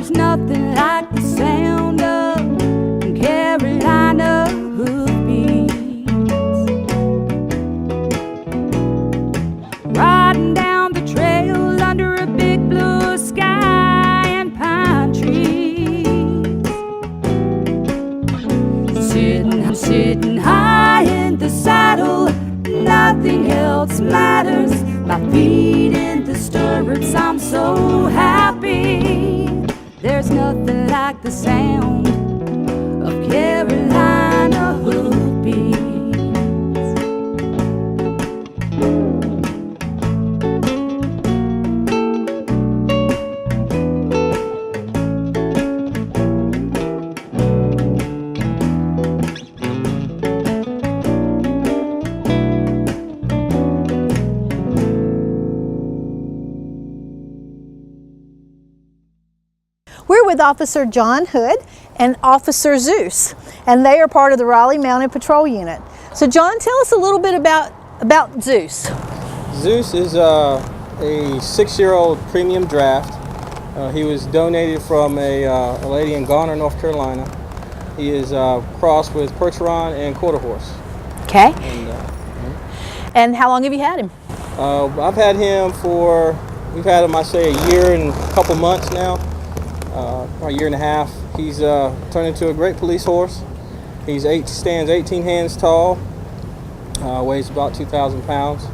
There's nothing like the sound of Carolina hoofbeats. Riding down the trail under a big blue sky and pine trees. Sitting high in the saddle, nothing else matters. My feet in the stirrups, I'm so happy. There's nothing like the sound of Carolina hoofbeats. We're with Officer John Hood and Officer Zeus, and they are part of the Raleigh Mounted Patrol Unit. So John, tell us a little bit about Zeus. Zeus is a 6-year-old premium draft. He was donated from a lady in Garner, North Carolina. He is crossed with Percheron and quarter horse. Okay. And how long have you had him? I've had him we've had him, I say, a year and a couple months now. A year and a half. He's turned into a great police horse. He stands 18 hands tall, weighs about 2,000 pounds,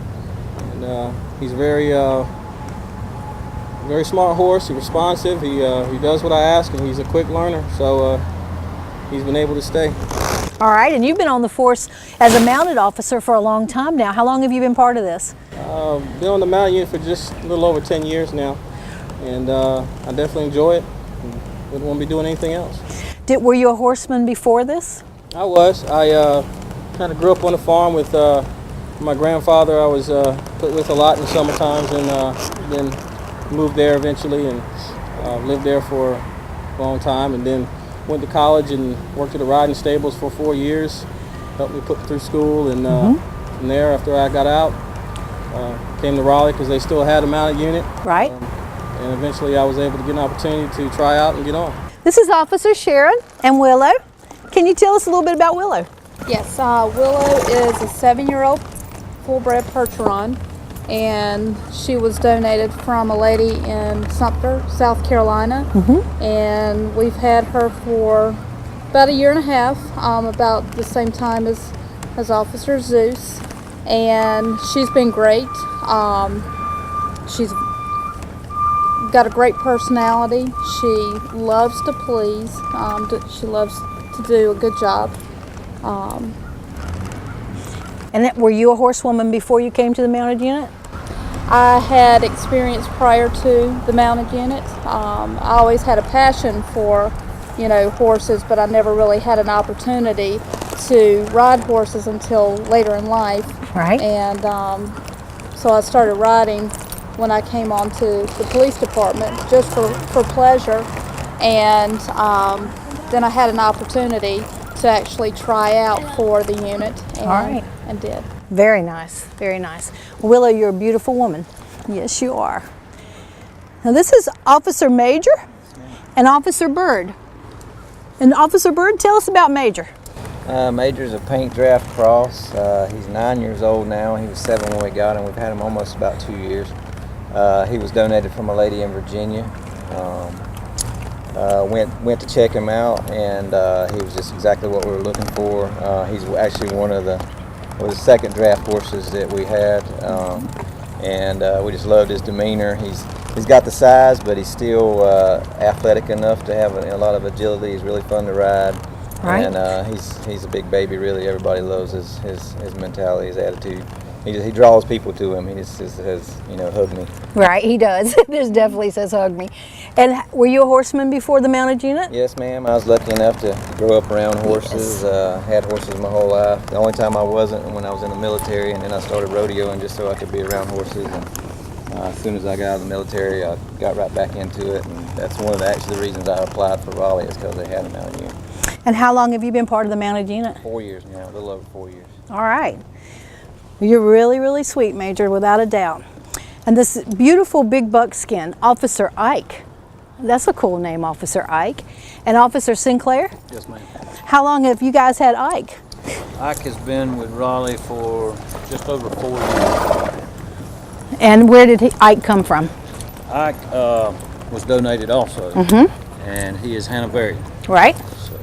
and he's a very smart horse. He's responsive. He does what I ask, and he's a quick learner. So he's been able to stay. All right, and you've been on the force as a mounted officer for a long time now. How long have you been part of this? Been on the mounted unit for just a little over 10 years now, and I definitely enjoy it. Wouldn't want to be doing anything else. Were you a horseman before this? I was. I kind of grew up on a farm with my grandfather. I was put with a lot in the summer times, and then moved there eventually and lived there for a long time, and then went to college and worked at the riding stables for 4 years. Helped me put through school, and from there, after I got out, came to Raleigh because they still had a mounted unit. Right. And eventually I was able to get an opportunity to try out and get on. This is Officer Sharon and Willow. Can you tell us a little bit about Willow? Yes, Willow is a 7-year-old full-bred Percheron, and she was donated from a lady in Sumter, South Carolina. And we've had her for about a year and a half, about the same time as Officer Zeus, and she's been great. She's got a great personality. She loves to please. She loves to do a good job. And were you a horsewoman before you came to the mounted unit? I had experience prior to the mounted unit. I always had a passion for, horses, but I never really had an opportunity to ride horses until later in life. Right. And so I started riding when I came on to the police department just for pleasure, and then I had an opportunity to actually try out for the unit, and did. Very nice, very nice. Willow, you're a beautiful woman. Yes, you are. Now this is Officer Major and Officer Bird. And Officer Bird, tell us about Major. Major's a paint draft cross. He's 9 years old now. He was 7 when we got him. We've had him almost about 2 years. He was donated from a lady in Virginia. Went to check him out, and he was just exactly what we were looking for. He's actually one of the second draft horses that we had, and we just loved his demeanor. He's got the size, but he's still athletic enough to have a lot of agility. He's really fun to ride. Right. And he's a big baby, really. Everybody loves his mentality, his attitude. He draws people to him. He just says, hug me. Right, he does. There's definitely says hug me. And were you a horseman before the mounted unit? Yes, ma'am. I was lucky enough to grow up around horses. Yes. Had horses my whole life. The only time I wasn't when I was in the military, and then I started rodeoing just so I could be around horses. And as soon as I got out of the military, I got right back into it, and that's one of the reasons I applied for Raleigh, is because they had a mounted unit. And how long have you been part of the mounted unit? 4 years now, a little over 4 years. All right. You're really, really sweet, Major, without a doubt. And this beautiful big buckskin, Officer Ike. That's a cool name, Officer Ike. And Officer Sinclair, Yes, ma'am. how long have you guys had Ike? Ike has been with Raleigh for just over 4 years. And where did Ike come from? Ike was donated also, and he is Hanoverian. Right? So,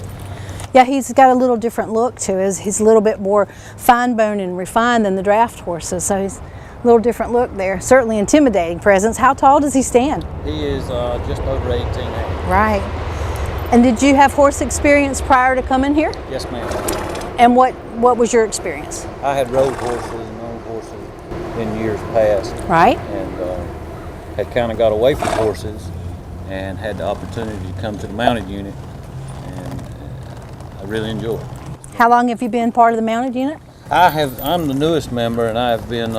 Yeah, he's got a little different look to his. He's a little bit more fine-boned and refined than the draft horses, so he's a little different look there. Certainly intimidating presence. How tall does he stand? he is just over 18 now. Right. And did you have horse experience prior to coming here? Yes, ma'am. And what was your experience? I had rode horses and owned horses in years past, Right? and had kind of got away from horses and had the opportunity to come to the mounted unit, and I really enjoyed it. How long have you been part of the mounted unit? I'm the newest member, and I have been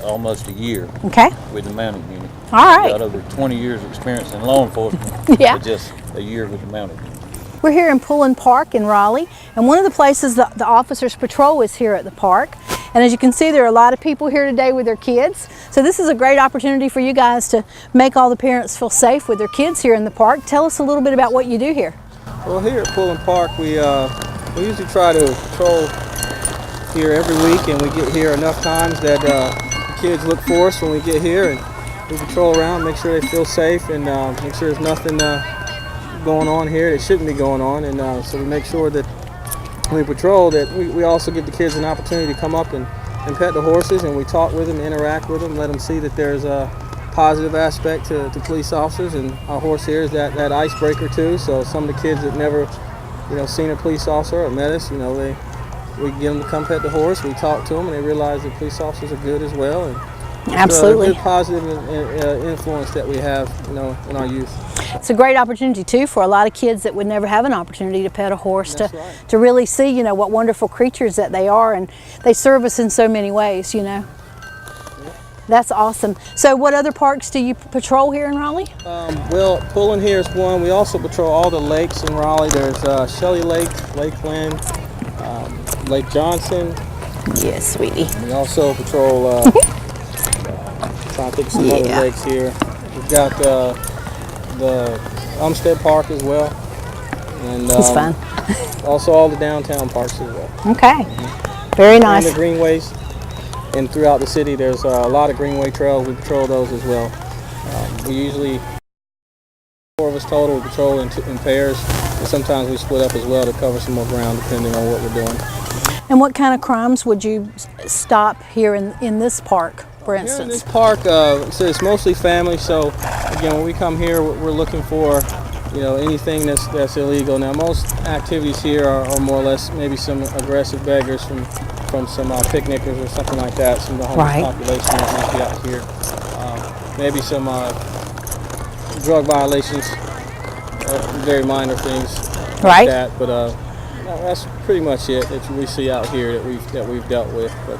almost a year Okay. with the mounted unit. All right. Got over 20 years of experience in law enforcement, Yeah. but just a year with the mounted unit. We're here in Pullen Park in Raleigh, and one of the places the officers patrol is here at the park. And as you can see, there are a lot of people here today with their kids. So this is a great opportunity for you guys to make all the parents feel safe with their kids here in the park. Tell us a little bit about what you do here. Well, here at Pullen Park, we usually try to patrol here every week, and we get here enough times that the kids look for us when we get here, and we patrol around, make sure they feel safe, and make sure there's nothing going on here that shouldn't be going on. And so we make sure that when we patrol that we also give the kids an opportunity to come up and pet the horses, and we talk with them, interact with them, let them see that there's a positive aspect to police officers, and our horse here is that icebreaker too. So some of the kids that never seen a police officer or met us, we get them to come pet the horse, we talk to them, and they realize that police officers are good as well. And Absolutely. a good positive influence that we have in our youth. It's a great opportunity too for a lot of kids that would never have an opportunity to pet a horse, That's right. to really see what wonderful creatures that they are, and they serve us in so many ways. That's awesome. So what other parks do you patrol here in Raleigh? Well, Pullen here is one. We also patrol all the lakes in Raleigh. There's Shelley Lake, Lake Lynn, Lake Johnson. Yes, sweetie. We also patrol trying to think of some other lakes here. We've got the Umstead Park as well, and It's fun. also all the downtown parks as well. Okay, very And nice. the greenways, and throughout the city there's a lot of greenway trails. We patrol those as well. We usually 4 of us total. We patrol in pairs, and sometimes we split up as well to cover some more ground depending on what we're doing. And what kind of crimes would you stop here in this park, for Here in instance? this park, so it's mostly family. So again, when we come here, we're looking for anything that's illegal. Now, most activities here are more or less maybe some aggressive beggars from some picnickers or something like that. Some of the homeless Right. population that might be out here. Maybe some drug violations, very minor things like Right. that. But that's pretty much it that we see out here that we've dealt with. But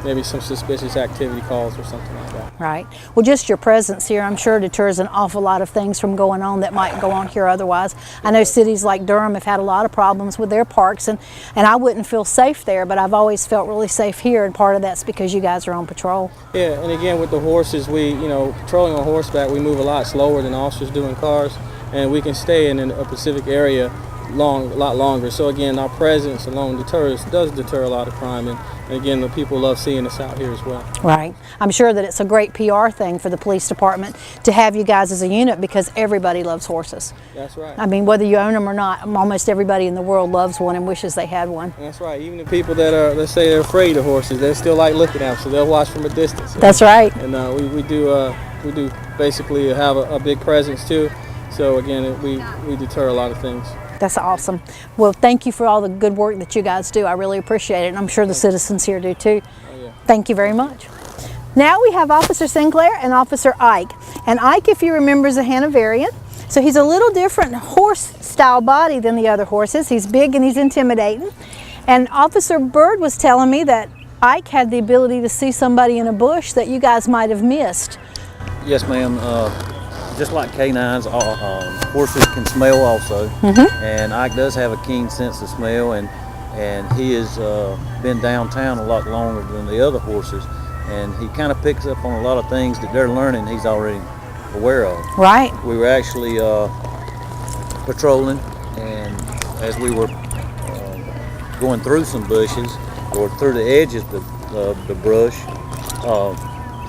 maybe some suspicious activity calls or something like that. Right. Well, just your presence here, I'm sure, deters an awful lot of things from going on that might go on here otherwise. I know cities like Durham have had a lot of problems with their parks, and I wouldn't feel safe there, but I've always felt really safe here, and part of that's because you guys are on patrol. Yeah, and again with the horses, we patrolling on horseback, we move a lot slower than officers do in cars, and we can stay in a specific area a lot longer. So again, our presence alone does deter a lot of crime, and again, the people love seeing us out here as well. Right. I'm sure that it's a great PR thing for the police department to have you guys as a unit, because everybody loves horses. That's right. I mean, whether you own them or not, almost everybody in the world loves one and wishes they had one. That's right. Even the people that are, let's say, they're afraid of horses, they still like looking at them, so they'll watch from a distance. That's right. And we do basically have a big presence too. So again, we deter a lot of things. That's awesome. Well, thank you for all the good work that you guys do. I really appreciate it, and I'm sure the citizens here do too. Oh, yeah. Thank you very much. Now we have Officer Sinclair and Officer Ike. And Ike, if you remember, is a Hanoverian. So he's a little different horse-style body than the other horses. He's big and he's intimidating. And Officer Bird was telling me that Ike had the ability to see somebody in a bush that you guys might have missed. Yes, ma'am. Just like canines, horses can smell also, and Ike does have a keen sense of smell, and he has been downtown a lot longer than the other horses, and he kind of picks up on a lot of things that they're learning. He's already aware of. Right. We were actually patrolling, and as we were going through some bushes or through the edges of the brush,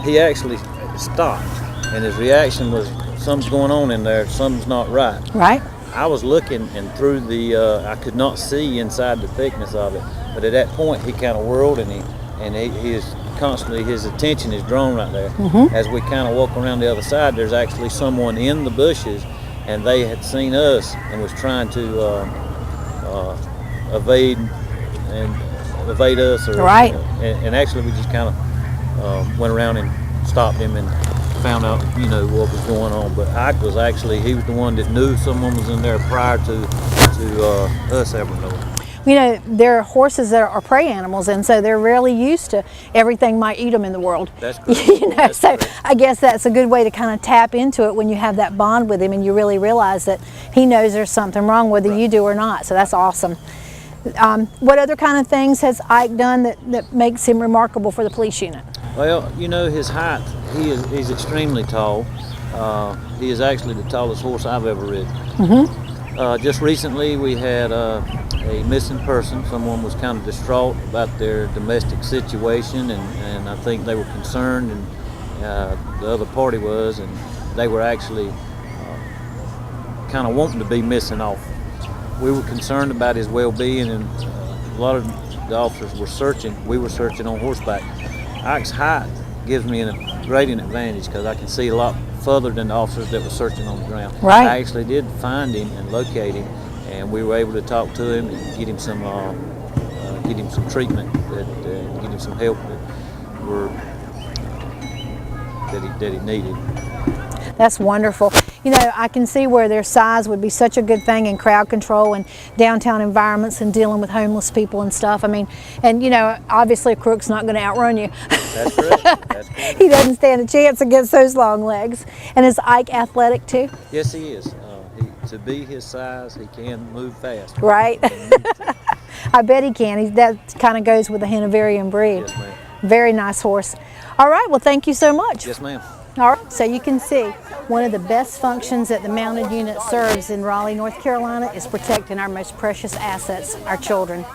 he actually stopped, and his reaction was, something's going on in there, something's not right. Right. I was looking, and through the, I could not see inside the thickness of it, but at that point he kind of whirled, and he is constantly, his attention is drawn right there. As we kind of walk around the other side, there's actually someone in the bushes, and they had seen us and was trying to evade us, or, right. And actually we just kind of went around and stopped him and found out, what was going on. But Ike was actually, he was the one that knew someone was in there prior to us ever knowing. There are horses that are prey animals, and so they're rarely used to everything might eat them in the world. That's correct. That's so correct. I guess that's a good way to kind of tap into it when you have that bond with him and you really realize that he knows there's something wrong whether you do or not. So that's awesome. What other kind of things has Ike done that makes him remarkable for the police unit? Well, his height, he's extremely tall. He is actually the tallest horse I've ever ridden. Just recently we had a missing person. Someone was kind of distraught about their domestic situation, and I think they were concerned, and the other party was, and they were actually kind of wanting to be missing off. We were concerned about his well-being, and a lot of the officers were searching. We were searching on horseback. Ike's height gives me a great advantage because I can see a lot further than the officers that were searching on the ground. Right. I actually did find him and locate him, and we were able to talk to him and get him some treatment, get him some help that he needed. That's wonderful. I can see where their size would be such a good thing in crowd control and downtown environments and dealing with homeless people and stuff. I mean, and obviously a crook's not going to outrun you. That's correct. That's correct. He doesn't stand a chance against those long legs. And is Ike athletic too? Yes, he is. To be his size, he can move fast. Right. I bet he can. That kind of goes with the Hanoverian breed. Yes, ma'am. Very nice horse. All right, well, thank you so much. Yes, ma'am. All right, so you can see one of the best functions that the mounted unit serves in Raleigh, North Carolina is protecting our most precious assets, our children.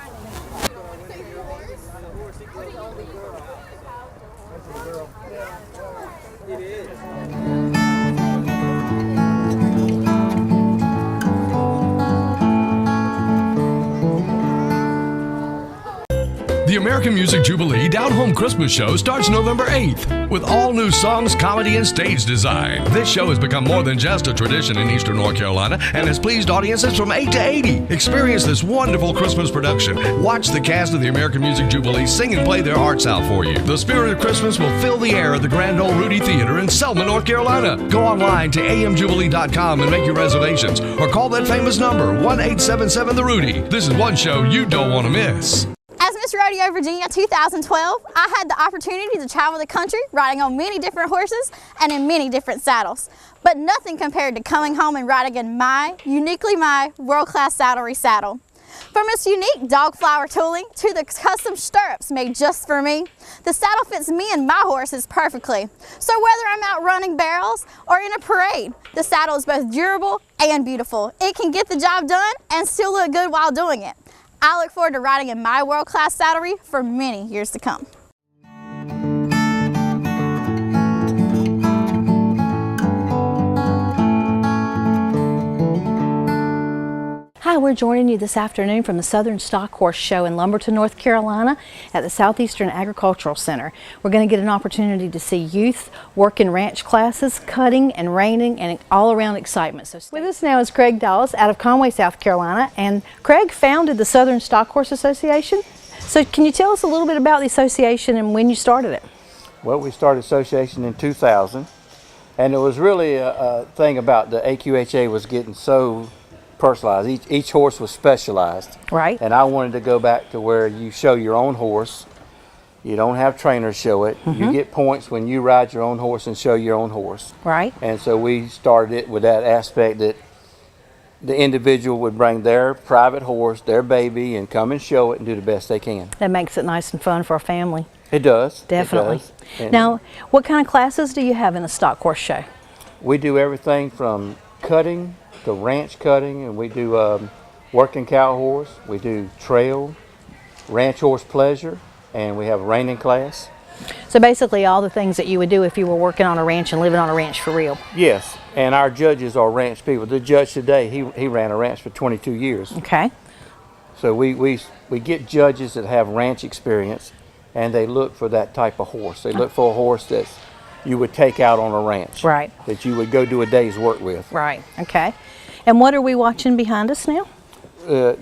The American Music Jubilee Down Home Christmas Show starts November 8th with all new songs, comedy, and stage design. This show has become more than just a tradition in Eastern North Carolina and has pleased audiences from 8 to 80. Experience this wonderful Christmas production. Watch the cast of the American Music Jubilee sing and play their hearts out for you. The spirit of Christmas will fill the air at the Grand Ole Rudy Theater in Selma, North Carolina. Go online to amjubilee.com and make your reservations or call that famous number, 1-877-THE-RUDY. This is one show you don't want to miss. As Miss Rodeo Virginia 2012, I had the opportunity to travel the country riding on many different horses and in many different saddles. But nothing compared to coming home and riding in uniquely my world-class saddlery saddle. From its unique dog flower tooling to the custom stirrups made just for me, the saddle fits me and my horses perfectly. So whether I'm out running barrels or in a parade, the saddle is both durable and beautiful. It can get the job done and still look good while doing it. I look forward to riding in my world-class saddlery for many years to come. Hi, we're joining you this afternoon from the Southern Stock Horse Show in Lumberton, North Carolina at the Southeastern Agricultural Center. We're going to get an opportunity to see youth work in ranch classes, cutting and reining, and all-around excitement. So with us now is Craig Dawes out of Conway, South Carolina, and Craig founded the Southern Stock Horse Association. So can you tell us a little bit about the association and when you started it? Well, we started the association in 2000, and it was really a thing about the AQHA was getting so personalized. Each horse was specialized. Right. And I wanted to go back to where you show your own horse. You don't have trainers show it. You get points when you ride your own horse and show your own horse. Right. And so we started it with that aspect that the individual would bring their private horse, their baby, and come and show it and do the best they can. That makes it nice and fun for a family. It does. Definitely. It does. And now, what kind of classes do you have in a stock horse show? We do everything from cutting to ranch cutting, and we do working cow horse. We do trail, ranch horse pleasure, and we have a reining class. So basically all the things that you would do if you were working on a ranch and living on a ranch for real. Yes, and our judges are ranch people. The judge today, he ran a ranch for 22 years. Okay. So we get judges that have ranch experience, and they look for that type of horse. They look for a horse that you would take out on a ranch. Right. That you would go do a day's work with. Right. Okay. And what are we watching behind us now?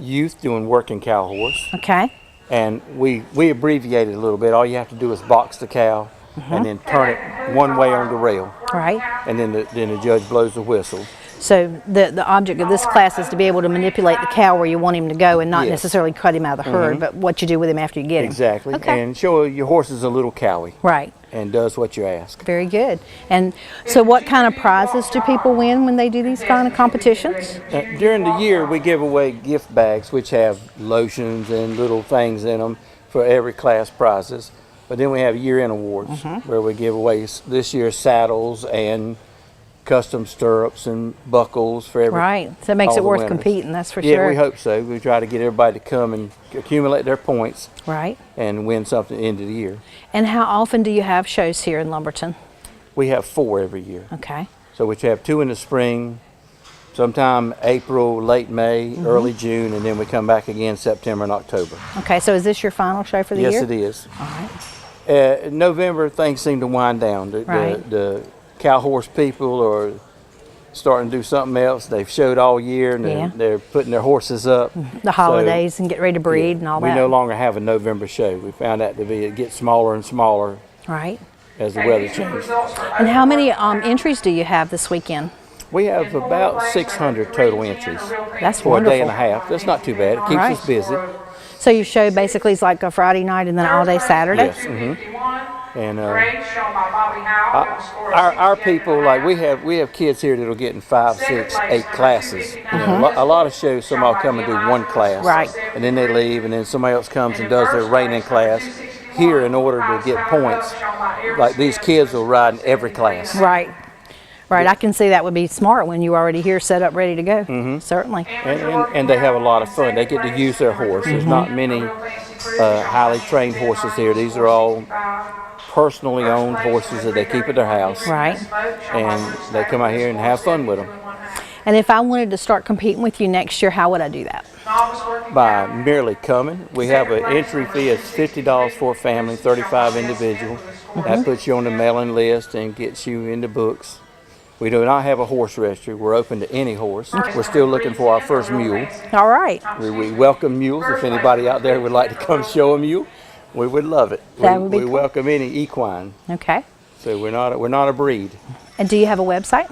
Youth doing working cow horse. Okay. And we abbreviate it a little bit. All you have to do is box the cow and then turn it one way on the rail. Right. And then the judge blows the whistle. So the object of this class is to be able to manipulate the cow where you want him to go and not Yes. necessarily cut him out of the herd, but what you do with him after you get him. Exactly. Okay. And show your horse is a little cowy. Right. And does what you ask. Very good. And so what kind of prizes do people win when they do these kind of competitions? During the year, we give away gift bags, which have lotions and little things in them for every class prizes. But then we have year-end awards where we give away this year saddles and custom stirrups and buckles for every. Right. So it makes all it the worth winners. competing, that's for Yeah, sure. we hope so. We try to get everybody to come and accumulate their points Right. and win something at the end of the year. And how often do you have shows here in Lumberton? We have 4 every year. Okay. So we have 2 in the spring, sometime April, late May, early June, and then we come back again September and October. Okay, so is this your final show for the Yes, year? it is. All right. In November, things seem to wind down. Right. The cow horse people are starting to do something else. They've showed all year, and Yeah. they're putting their horses up. The holidays and get ready to breed and all We that. no longer have a November show. We found that to be, it gets smaller and smaller Right. as the weather changes. And how many entries do you have this weekend? We have about 600 total entries That's for a day and wonderful. a half. That's not too bad. It keeps Right. us busy. So your show basically is like a Friday night and then all day Saturday? Yes. And our people, like we have kids here that'll get in 5, 6, 8 classes. You know, a lot of shows, some will come and do one class, Right. and then they leave, and then somebody else comes and does their reining class. Here, in order to get points, like these kids will ride in every class. Right. Right. I can see that would be smart when you're already here set up ready to go. Certainly. And they have a lot of fun. They get to use their horse. There's not many highly trained horses here. These are all personally owned horses that they keep at their house. Right. And they come out here and have fun with them. And if I wanted to start competing with you next year, how would I do that? By merely coming. We have an entry fee of $50 for a family, 35 individual. That puts you on the mailing list and gets you in the books. We do not have a horse registry. We're open to any horse. We're still looking for our first mule. All right. We welcome mules. If anybody out there would like to come show a mule, we would love it. That would be we cool. welcome any equine. Okay. So we're not a breed. And do you have a website?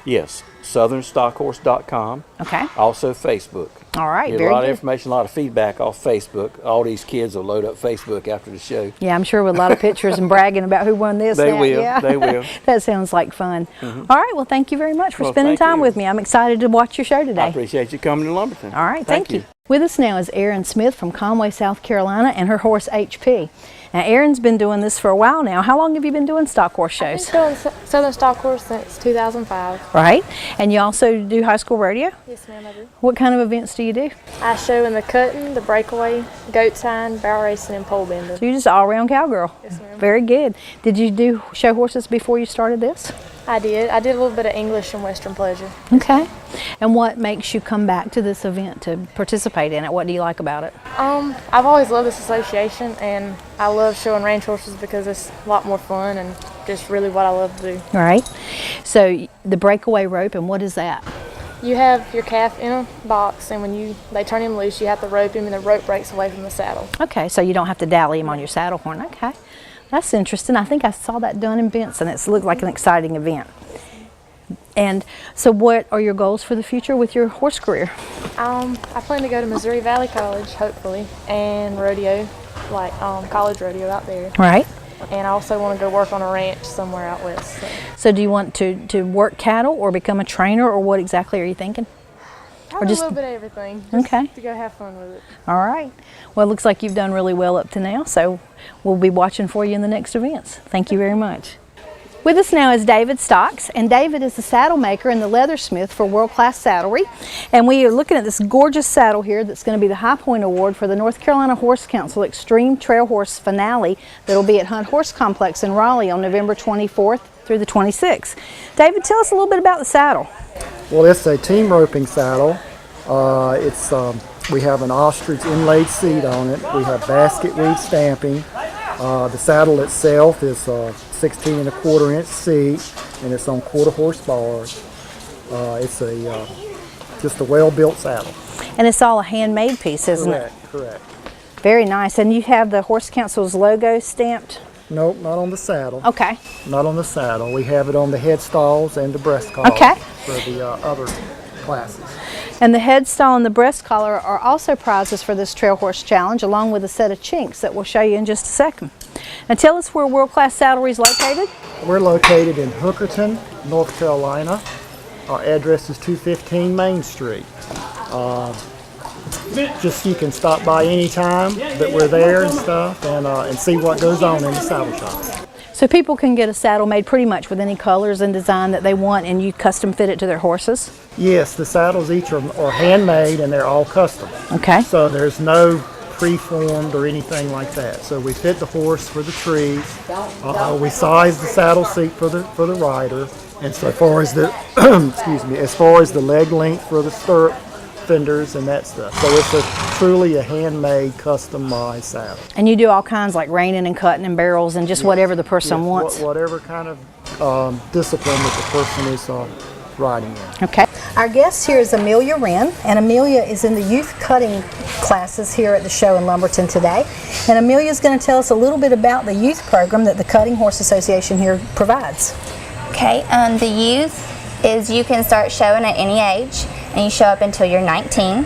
Yes, southernstockhorse.com. Okay. Also Facebook. All right. Get Very a lot of good. information, a lot of feedback off Facebook. All these kids will load up Facebook after the show. Yeah, I'm sure with a lot of pictures and bragging about who won this. They that. will, Yeah. they will. That sounds like fun. All right. Well, thank you very much for Well, spending thank time you. with me. I'm excited to watch your show today. I appreciate you coming to Lumberton. All right, thank you. With us now is Erin Smith from Conway, South Carolina, and her horse HP. Now, Erin's been doing this for a while now. How long have you been doing stock horse I've shows? been doing Southern Stock Horse since 2005. Right, and you also do high school rodeo? Yes, ma'am, I do. What kind of events do you do? I show in the cutting, the breakaway, goat tying, barrel racing, and pole bending. So you're just an all-around cowgirl. Yes, ma'am. Very good. Did you do show horses before you started this? I did. I did a little bit of English and Western pleasure. Okay. And what makes you come back to this event to participate in it? What do you like about it? I've always loved this association, and I love showing range horses because it's a lot more fun and just really what I love to do. All right. So the breakaway rope, and what is that? You have your calf in a box, and when they turn him loose, you have to rope him, and the rope breaks away from the saddle. Okay, so you don't have to dally him on your saddle horn. Okay. That's interesting. I think I saw that done in Benson. It looked like an exciting event. And so what are your goals for the future with your horse career? I plan to go to Missouri Valley College, hopefully, and rodeo, like college rodeo out there. Right. And I also want to go work on a ranch somewhere out west. So do you want to work cattle or become a trainer, or what exactly are you thinking? Probably just- a little bit of everything. Just Okay. to go have fun with it. All right. Well, it looks like you've done really well up to now, so we'll be watching for you in the next events. Thank you very much. With us now is David Stocks, and David is the saddle maker and the leathersmith for World Class Saddlery. And we are looking at this gorgeous saddle here that's going to be the High Point Award for the North Carolina Horse Council Extreme Trail Horse Finale that'll be at Hunt Horse Complex in Raleigh on November 24th through the 26th. David, tell us a little bit about the saddle. Well, it's a team roping saddle. We have an ostrich inlaid seat on it. We have basket weed stamping. The saddle itself is 16 1/4 inch seat, and it's on 1/4 horse bars. It's just a well-built saddle. And it's all a handmade piece, isn't it? Correct. Very nice. And you have the Horse Council's logo stamped? Nope, not on the saddle. Okay. Not on the saddle. We have it on the headstalls and the breast collar for the other classes. And the headstall and the breast collar are also prizes for this Trail Horse Challenge, along with a set of chinks that we'll show you in just a second. Now tell us where World Class Saddlery is located. We're located in Hookerton, North Carolina. Our address is 215 Main Street. Just you can stop by anytime that we're there and stuff, and see what goes on in the saddle shop. So people can get a saddle made pretty much with any colors and design that they want, and you custom fit it to their horses? Yes, the saddles each are handmade and they're all custom. Okay. So there's no pre-formed or anything like that. So we fit the horse for the trees. We size the saddle seat for the rider, and so far as the excuse me, as far as the leg length for the stirrup fenders and that stuff. So it's truly a handmade, customized saddle. And you do all kinds like reining and cutting and barrels and just whatever the person wants. Whatever kind of discipline that the person is riding in. Okay. Our guest here is Amelia Wren, and Amelia is in the youth cutting classes here at the show in Lumberton today. And Amelia is going to tell us a little bit about the youth program that the Cutting Horse Association here provides. Okay, the youth is you can start showing at any age, and you show up until you're 19.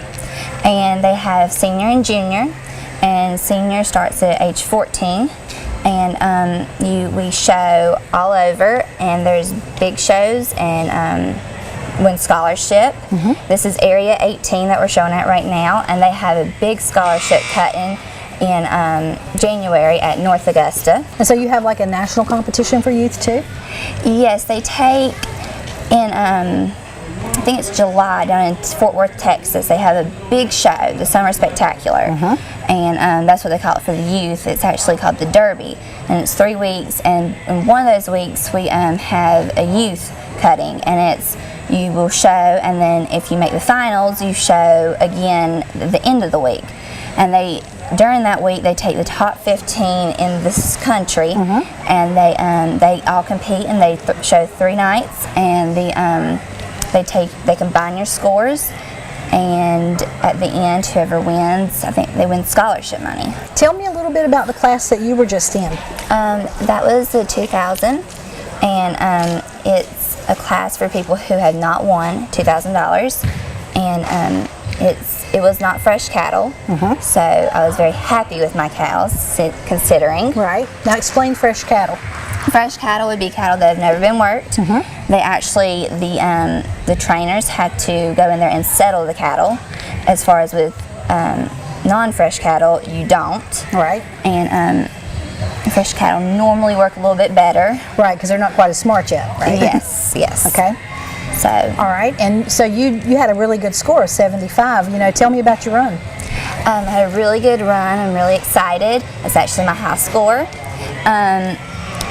And they have senior and junior, and senior starts at age 14. And we show all over, and there's big shows and win scholarship. This is area 18 that we're showing at right now, and they have a big scholarship cutting in January at North Augusta. And so you have like a national competition for youth too? Yes, they take in I think it's July down in Fort Worth, Texas. They have a big show, the Summer Spectacular, and that's what they call it for the youth. It's actually called the Derby, and it's 3 weeks. And in one of those weeks, we have a youth cutting, and you will show, and then if you make the finals, you show again the end of the week. And during that week, they take the top 15 in this country, and they all compete, and they show 3 nights, and they combine your scores, and at the end, whoever wins, I think they win scholarship money. Tell me a little bit about the class that you were just in. That was the 2000, and it's a class for people who have not won $2,000, and it was not fresh cattle, so I was very happy with my cows, considering. Right. Now explain fresh cattle. Fresh cattle would be cattle that have never been worked. They actually, the trainers had to go in there and settle the cattle. As far as with non-fresh cattle, you don't. Right. And fresh cattle normally work a little bit better. Right, because they're not quite as smart yet, right? Yes, yes. Okay. So. All right, and so you had a really good score of 75. Tell me about your run. I had a really good run. I'm really excited. It's actually my high score.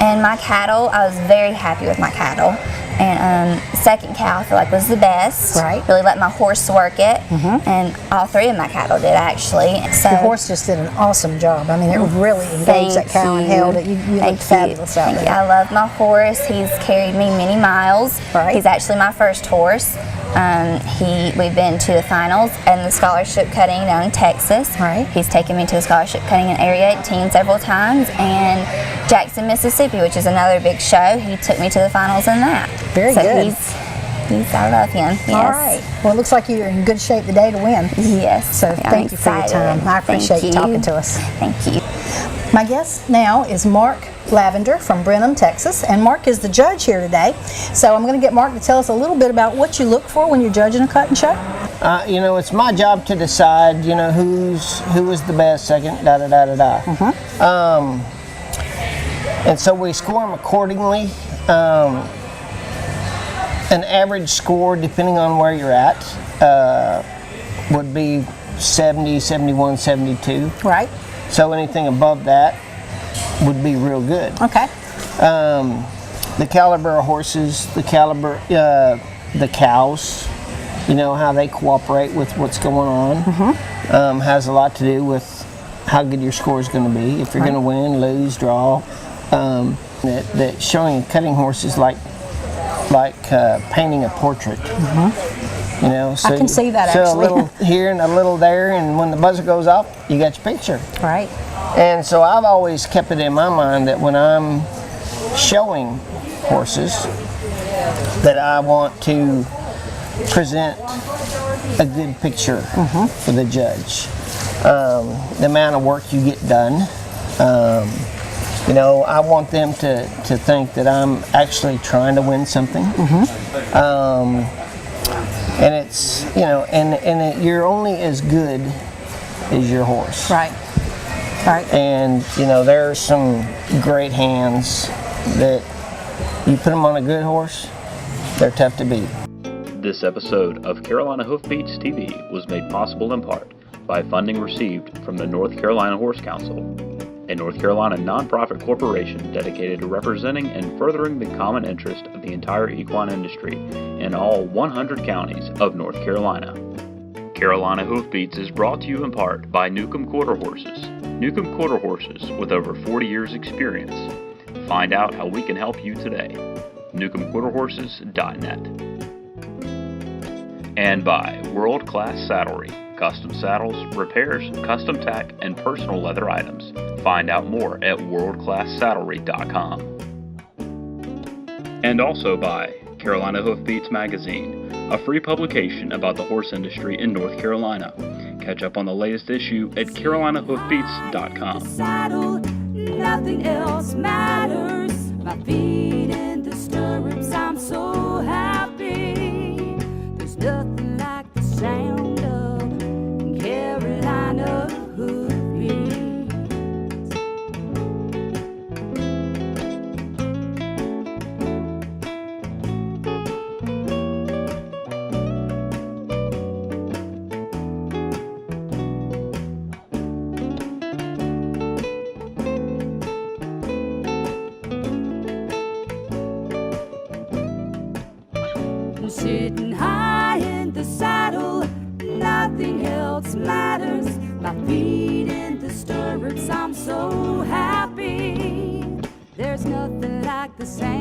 And my cattle, I was very happy with my cattle. And second cow, I feel like was the best. Right. Really let my horse work it. And all 3 of my cattle did, actually. So your horse just did an awesome job. I mean, it really engaged that cow and held it. You looked fabulous out there. I love my horse. He's carried me many miles. Right. He's actually my first horse. We've been to the finals and the scholarship cutting down in Texas. Right. He's taken me to the scholarship cutting in Area 18 several times, and Jackson, Mississippi, which is another big show. He took me to the finals in that. Very good. I love him. Yes. All right. Well, it looks like you're in good shape today to win. Yes. So thank you for your time. I appreciate you talking to us. Thank you. My guest now is Mark Lavender from Brenham, Texas, and Mark is the judge here today. So I'm going to get Mark to tell us a little bit about what you look for when you're judging a cut and show. It's my job to decide, who was the best, second, da-da-da-da-da. And so we score them accordingly. an average score, depending on where you're at, would be 70, 71, 72. Right. So anything above that would be real good. Okay. The caliber of horses, the cows, you know, how they cooperate with what's going on, has a lot to do with how good your score is going to be. If you're going to win, lose, draw. That showing a cutting horse is like painting a portrait. You know, so I can see that, so actually. a little here and a little there, and when the buzzer goes off, you got your picture. Right. And so I've always kept it in my mind that when I'm showing horses, that I want to present a good picture for the judge. The amount of work you get done. You know, I want them to think that I'm actually trying to win something. And it's, you know, and you're only as good as your horse. Right. Right. And, you know, there are some great hands that you put them on a good horse, they're tough to beat. This episode of Carolina Hoofbeats TV was made possible in part by funding received from the North Carolina Horse Council, a North Carolina nonprofit corporation dedicated to representing and furthering the common interest of the entire equine industry in all 100 counties of North Carolina. Carolina Hoofbeats is brought to you in part by Newcomb Quarter Horses. Newcomb Quarter Horses with over 40 years experience. Find out how we can help you today. NewcombQuarterHorses.net. And by World Class Saddlery. Custom saddles, repairs, custom tack, and personal leather items. Find out more at worldclasssaddlery.com. And also by Carolina Hoofbeats Magazine, a free publication about the horse industry in North Carolina. Catch up on the latest issue at carolinahoofbeats.com. Saddle, nothing else matters. My feet in the stirrups, I'm so happy. There's nothing like the sound of Carolina hoofbeats. Sitting high in the saddle, nothing else matters. My feet in the stirrups, I'm so happy. There's nothing like the sound